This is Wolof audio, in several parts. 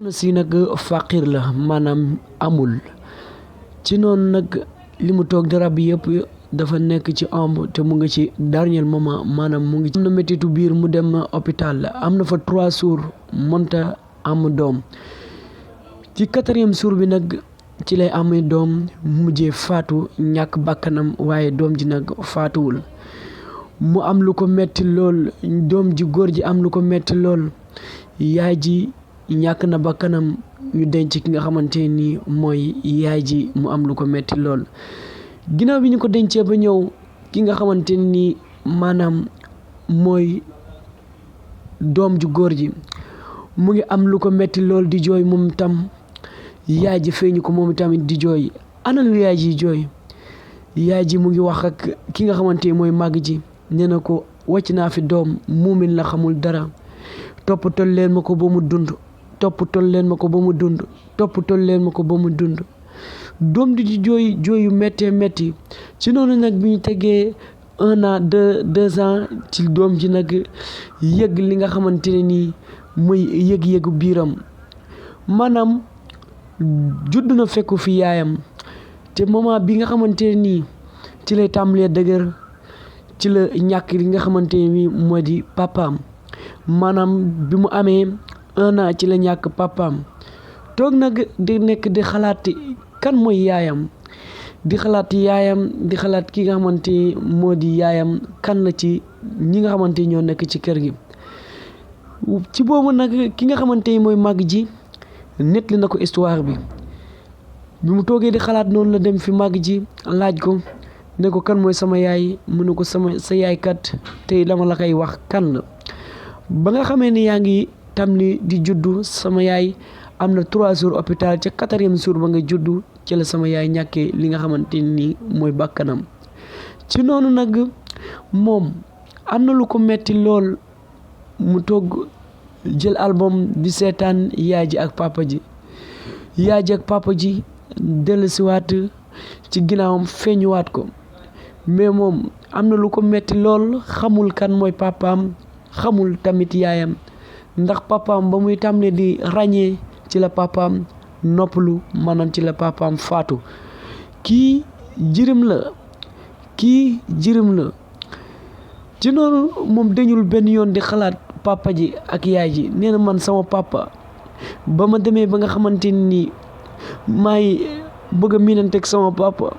na si nag faqir la maanaam amul ci noonu nag li mu toog di rab yëpp dafa nekk ci omb te mu ngi ci dernier moment maanaam mu ngi am na méttitu biir mu dem hôpital am na fa 3 jours mënta am doom ci 4e jour bi nag ci lay amee doom mujjee faatu ñàkk bakkanam waaye doom ji nag faatuwul mu am lu ko metti lool doom ji góor ji am lu ko metti lool yaay ji ñàkk na bakkanam ñu denc ki nga xamante ni mooy yaay ji mu am lu ko metti lool ginnaaw bi ñu ko dencee ba ñëw ki nga xamante ni maanaam mooy doom ju góor ji mu ngi am lu ko metti lool di jooy moom tam yaay ji feeñu ko moom tamit di jooy ana lu yaay ji jooy yaay ji mu ngi wax ak ki nga xamante mooy màgg ji nee na ko wàcc naa fi doom muumin la xamul dara toppatoo leen ma ko ba mu dund toppatoo leen ma ko ba mu dund toppatoo leen ma ko ba mu dund doom di jooy jooyu méttee métti ci noonu nag bi ñu tegee 1 an 2 ans ci doom ji nag yëg li nga xamante ne nii muy yëg-yëgu biiram maanaam judd na fekku fi yaayam te moment bi nga xamante ne nii ci lay tàmbalee dëgër ci la ñàkk li nga xamante ne nii moo di papaam maanaam bi mu amee 1 an ci la ñàkk papaam toog nag di nekk di xalaat kan mooy yaayam di xalaat yaayam di xalaat ki nga xamante moo di yaayam kan la ci ñi nga xamante ñoo nekk ci kër gi ci boobu nag ki nga xamante ni mooy màgg ji nettali na ko histoire bi mu toogee di xalaat noonu la dem fi màgg ji laaj ko ne ko kan mooy sama yaay mu ne ko sa yaay kat tey dama la koy wax kan la ba nga xamee ne yaa ngi tam li di juddu sama yaay am na 3 jours hôpital ca 4e jour ba nga juddu ci la sama yaay ñàkkee li nga xamante ni mooy bakkanam ci noonu nag moom am na lu ko metti lool mu togg jël album di seetaan yaay ji ak papa ji yaay ji ak papa ji dellusiwaat ci ginnaawam feeñuwaat ko mais moom am na lu ko metti lool xamul kan mooy papaam xamul tamit yaayam ndax papaam ba muy tàmbalee di ràññee ci la papaam noppalu maanaam ci la papaam faatu kii jirim la ci noonu moom dañul benn yoon di xalaat papa ji ak yaay ji nee na man sama papa ba ma demee ba nga xamante ni maay bëgg a miinanteeg sama papa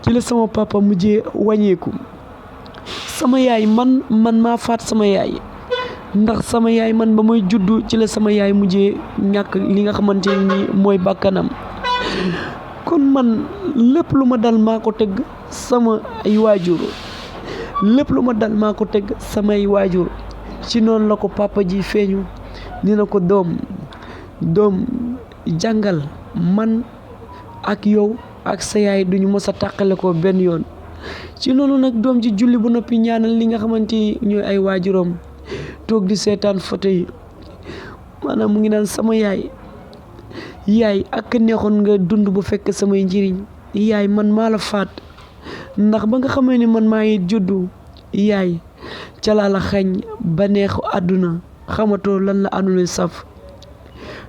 ci la sama papa mujjee wàññeeku sama yaay man maa faat sama yaay ndax sama yaay man ba may juddu ci la sama yaay mujjee ñàkk li nga xamante ni mooy bakkanam kon man lépp lu ma dal maa ko teg sama ay waajur lépp lu ma dal maa ko teg samay waajur ci noonu la ko papa ji feeñu ni na ko doom jàngal man ak yow ak sa yaay duñu mës a tàqale ko benn yoon ci noonu nag doom ji julli ba noppi ñaanal li nga xamante ñooy ay waajuram toog di seetaan photo yi maanaam mu ngi naan sama yaay ak neexoon nga dund bu fekk samay njëriñ yaay man maa la faat ndax ba nga xamee ni man maa ngi juddu yaay ca laa la xañ ba neexu àdduna xamatoo lan la àdduna saf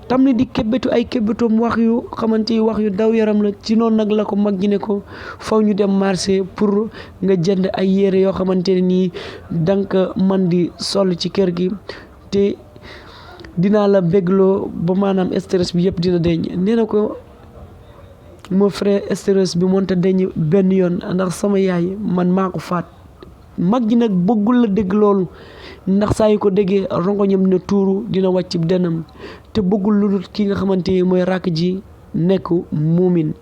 tam ni di kebbetu ay kebbetoom wax yu xamante wax yu daw yaram la ci noonu nag la ko mag ji ne ko faw ñu dem marché pour nga jënd ay yére yoo xamante ne nii danga man di sol ci kër gi te dinaa la bégloo ba maanaam stress bi yëpp dina deñ nee na ko mon frère stress bi mënta deñ benn yoon ndax sama yaay man maa ko faat mag ji nag bëggul la dégg loolu ndax saa yu ko déggee rongoñam ne tuuru dina wàcc denam te bëggul lu dul ki nga xamante ni mooy rakk ji nekk muumin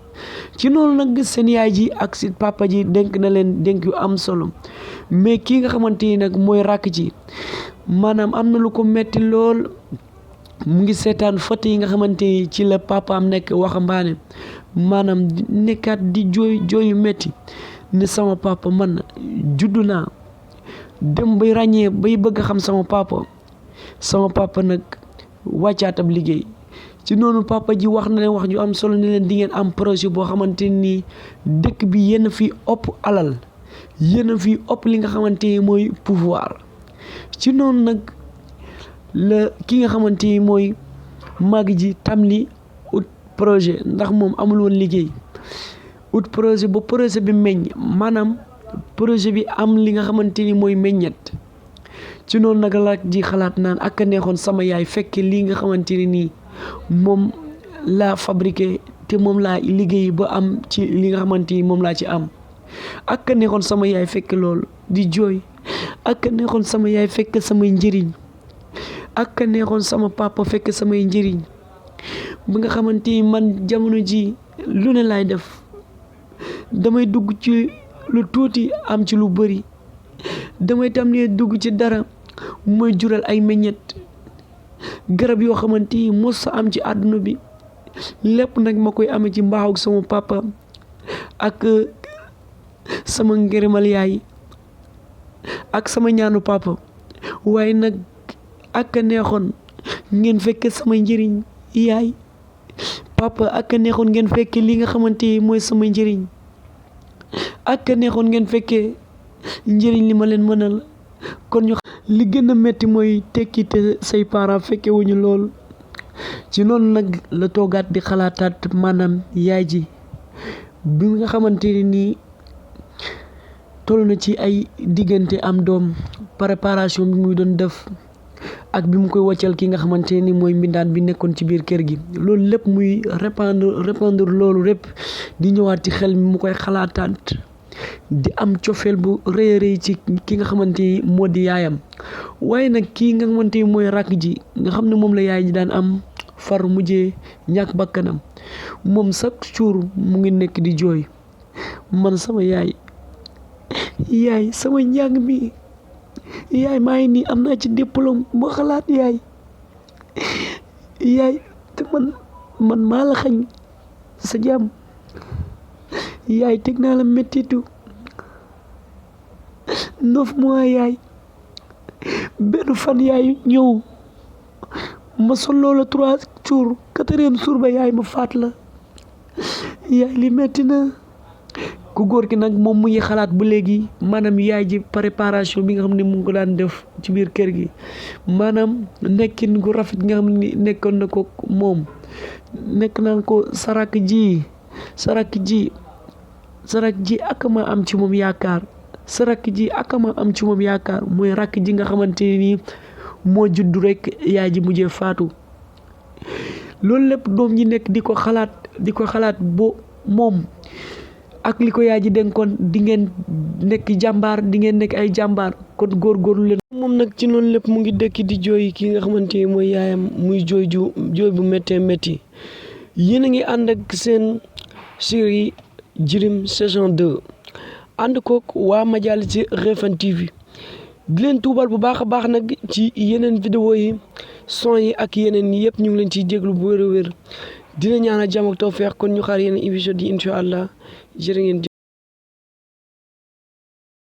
ci noonu nag seen yaay ji ak si papa ji dénk na leen dénk yu am solo mais kii nga xamante ni nag mooy rakk ji maanaam am na lu ko metti lool mu ngi seetaan photo yi nga xamante ni ci la papaam nekk waxambaane maanaam nekkaat di jooy yu metti ne sama papa man juddu naa dem bay ràññee bay bëgg xam sama papa nag wàccaatab liggéey ci noonu papa ji wax na leen wax ju am solo ne leen di ngeen am projet boo xamante ni dëkk bi yéen fi ëpp alal yéen fi ëpp li nga xamante ni mooy pouvoir ci noonu nag la ki nga xamante ni mooy mag ji tamli ut projet ndax moom amul woon liggéey ut projet ba projet bi meññ maanaam projet bi am li nga xamante ni mooy meññet ci noonu nag la ji xalaat naan ak a neexoon sama yaay fekke lii nga xamante ne nii moom laa fabriqué te moom laa liggéey ba am ci li nga xamante ni moom laa ci am ak a neexoon sama yaay fekke loolu di jooy ak a neexoon sama yaay fekke samay njëriñ ak a neexoon sama papa fekke samay njëriñ bi nga xamante ni man jamono ji lu ne laay def damay dugg ci lu tuuti am ci lu bëri damay tam ne dugg ci dara mooy jural ay meññet garab yoo xamante ni mos sa am ci àdduna bi lépp nag ma koy amee ci mbaaxu sama papa ak sama ngërëmal yaay ak sama ñaanu papa waaye nag ak a neexoon ngeen fekke sama njëriñ yaay papa ak a neexoon ngeen fekke li nga xamante ni mooy sama njëriñ ak a neexoon ngeen fekke njëriñ li ma leen mënal kon ñu li gën a metti mooy tekki te say parents fekke wuñu lool ci noonu nag la toogaat di xalaataat maanaam yaay ji bi nga xamante ni nii toll na ci ay diggante am doom préparation bi muy doon def ak bi mu koy wàccal ki nga xamante ni mooy mbindaan bi nekkoon ci biir kër gi loolu lépp muy répandre loolu lépp di ñëwaat ci xel mi mu koy xalaataat di am cofeel bu rëy a rëy ci ki nga xamante ni moo di yaayam waaye nag kii nga xamante ni mooy rakk ji nga xam ne moom la yaay ji daan am far mujjee ñàkk bakkanam moom chaque jour mu ngi nekk di jooy man sama yaay sama njàng mi yaay maa ngi nii am naa ci diplôme moo xalaat yaay te man maa la xañ sa jàmm yaay teg naa la mettitu 9 mois yaay benn fan yaay ñëw ma solo la 3 jours 4e jour ba yaay ma faat la yaay li metti na ku góor ki nag moom mu ngi xalaat bu léegi maanaam yaay ji préparation bi nga xam ne mu ngi ko daan def ci biir kër gi maanaam nekkin gu rafet nga xam ne nekkoon na ko moom nekk naan ko sarak ji ak ma am ci moom yaakaar sarak ji ak ma am ci moom yaakaar mooy rakk ji nga xamante ni moo juddu rek yaay ji mujjee faatu loolu lépp doom ji nekk di ko xalaat bo moom ak li ko yaay ji dénkoon di ngeen nekk jàmbaar di ngeen nekk ay jàmbaar kon góorgóorlu leen moom nag ci noonu lépp mu ngi dëkk di jooy ki nga xamante ni mooy yaayam muy jooy bu méttee métti yéen a ngi ànd ak seen série Djirim saison 2 ànd kook waa Madial ci Refane TV di leen tuubal bu baax a baax nag ci yeneen vidéo yi son yi ak yeneen yëpp ñu ngi leen ciy jéglu bu wér a wér dina ñaanal jàmm ak tawfeex kon ñu xaar yeneen épisode yi incha allah jërë ngeen